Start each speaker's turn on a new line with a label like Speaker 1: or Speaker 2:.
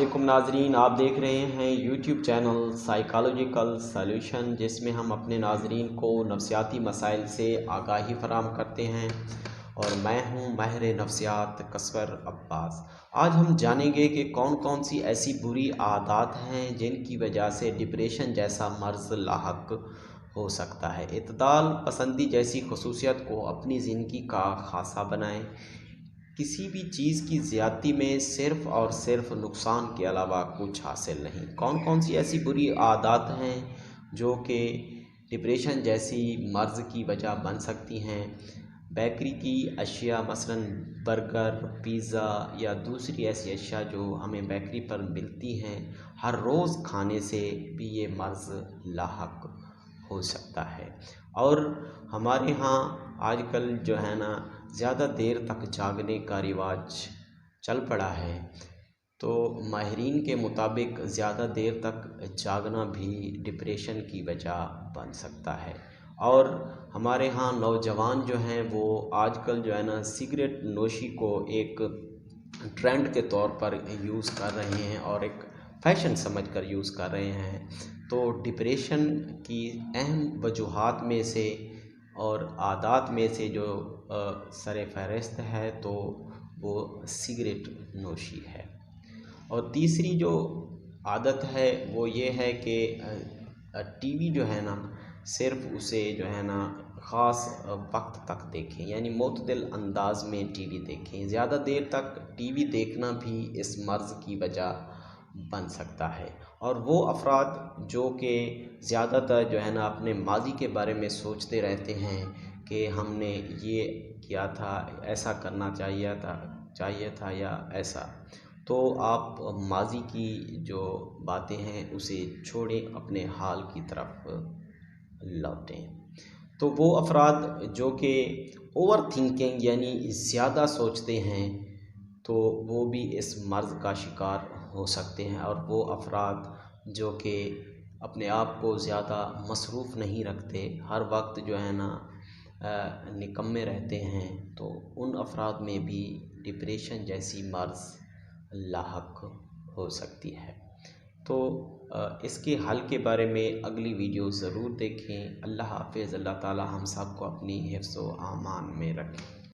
Speaker 1: वालेकुम नाजरीन, आप देख रहे हैं यूट्यूब चैनल साइकोलॉजिकल सॉल्यूशन, जिसमें हम अपने नाजरीन को नफ्सियाती मसाइल से आगाही फराहम करते हैं। और मैं हूं माहिर नफ्सियात कसवर अब्बास। आज हम जानेंगे कि कौन कौन सी ऐसी बुरी आदत हैं जिनकी वजह से डिप्रेशन जैसा मर्ज़ लाहक हो सकता है। इत्दाल पसंदी जैसी खसूसियत को अपनी ज़िंदगी का खासा बनाएं। किसी भी चीज़ की ज़्यादती में सिर्फ़ और सिर्फ नुकसान के अलावा कुछ हासिल नहीं। कौन कौन सी ऐसी बुरी आदत हैं जो कि डिप्रेशन जैसी मर्ज़ की वजह बन सकती हैं। बेकरी की अशिया मसलन बर्गर, पिज़्ज़ा या दूसरी ऐसी अशिया जो हमें बेकरी पर मिलती हैं, हर रोज़ खाने से भी ये मर्ज़ लाहक हो सकता है। और हमारे यहाँ आजकल जो है ना, ज़्यादा देर तक जागने का रिवाज चल पड़ा है। तो माहिरीन के मुताबिक ज़्यादा देर तक जागना भी डिप्रेशन की वजह बन सकता है। और हमारे यहाँ नौजवान जो हैं वो आजकल जो है ना, सिगरेट नोशी को एक ट्रेंड के तौर पर यूज़ कर रहे हैं और एक फ़ैशन समझकर यूज़ कर रहे हैं। तो डिप्रेशन की अहम वजूहात में से और आदात में से जो सर फ़हरिस्त है तो वो सिगरेट नोशी है। और तीसरी जो आदत है वो ये है कि टीवी जो है ना, सिर्फ़ उसे जो है ना ख़ास वक्त तक देखें, यानी मुतदिल अंदाज में टीवी देखें। ज़्यादा देर तक टीवी देखना भी इस मर्ज़ की वजह बन सकता है। और वो अफराद जो कि ज़्यादातर जो है ना अपने माज़ी के बारे में सोचते रहते हैं कि हमने ये किया था, ऐसा करना चाहिए था या ऐसा, तो आप माज़ी की जो बातें हैं उसे छोड़ें, अपने हाल की तरफ लौटें। तो वो अफराद जो कि ओवर थिंकिंग यानी ज़्यादा सोचते हैं, तो वो भी इस मर्ज़ का शिकार हो सकते हैं। और वो अफराद जो कि अपने आप को ज़्यादा मसरूफ़ नहीं रखते, हर वक्त जो है ना निकम्मे रहते हैं, तो उन अफराद में भी डिप्रेशन जैसी मर्ज़ लाहक हो सकती है। तो इसके हल के बारे में अगली वीडियो ज़रूर देखें। अल्लाह हाफ़िज़। अल्लाह ताला हम सब को अपनी हिफ्ज़ व अमान में रखें।